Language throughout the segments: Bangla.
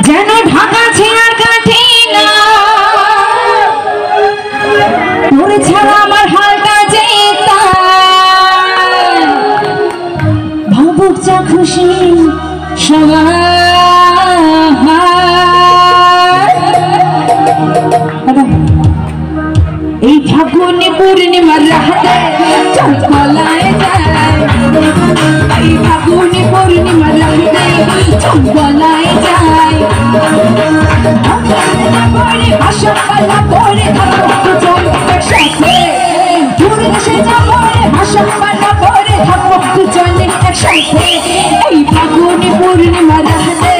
যেন ঢাকা ছেঁড়ার কাঠি না তোর ছাড়া আমার হালটা যেতা ভাবুক যা খুশি এই ফাগুনে পূর্ণিমার রাতে চল বলায় যায় এই ফাগুনে পূর্ণিমার রাতে চল বলায় যায় ভাষা পালা পরে থাকো চল একসাথে দূর দেশে যাবো ভাষা পালা পরে থাকো চল একসাথে এই ফাগুনে পূর্ণিমার রাতে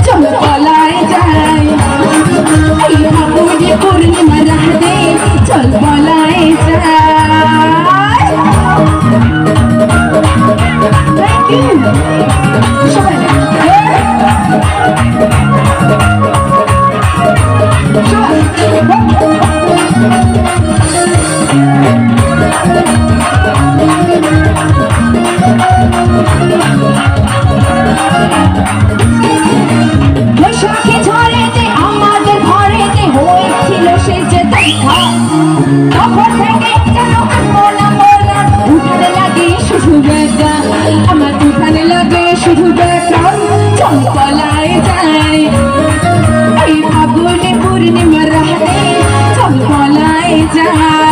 চল বলায় যায় এই ফাগুনে পূর্ণিমার রাতে চল বলায় যায় সবাই বৈশাখী ঝড়েতে আমাদের ঘরেতে হয়েছিল সে যে দেখা তখন থেকে যেন মোনা মোনা উঠানে লাগে শুধু বেকা আমার উঠানে লাগে শুধু বেকা চল বলায় যায় এই ফাগুনে পূর্ণিমার রাতে চল বলায় যায়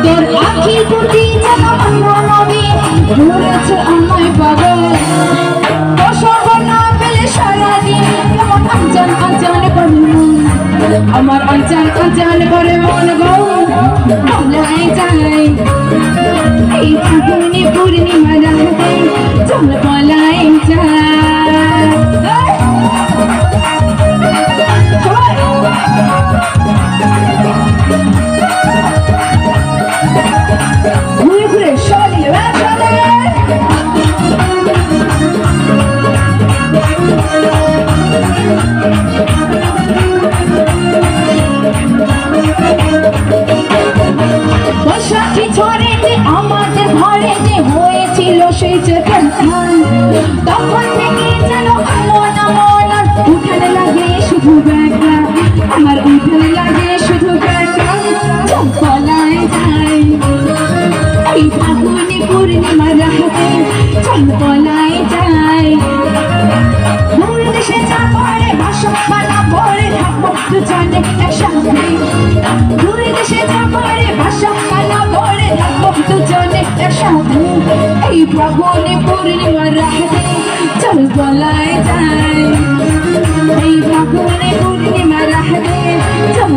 তোর আখি দুটি যেন নবী ঘুরেছে আমায় পাগল বসব না পেলে সারাদিন কেমন আনজান আনজান করে মন আমার আনজান আনজান করে মন গো বলায় যায় এই ফাগুনে পূর্ণিমা রাতে চল বলায় যায় ঘুরে ঘুরে সবাই বৈশাখী ঝড়েতে আমাদের ঘরেতে হয়েছিল সেই যে তখন থেকে যেন মনা মনা উঠানে লাগে শুধু বেকা আমার উঠানে লাগে শুধু বেকা চল বলায় যায় এই ফাগুনে পূর্ণিমা রাতে চল বলায় যায় দূর দেশে যা পরে ভাষা পালা পরে থাকবো দুজনে একসাথে দূর দেশে যা পরে ভাষা পালা পরে থাকবো দুজনে একসাথে এই ফাগুনে পূর্ণিমা রাতে চল বলায় যায় এই ফাগুনে পূর্ণিমা রাতে চল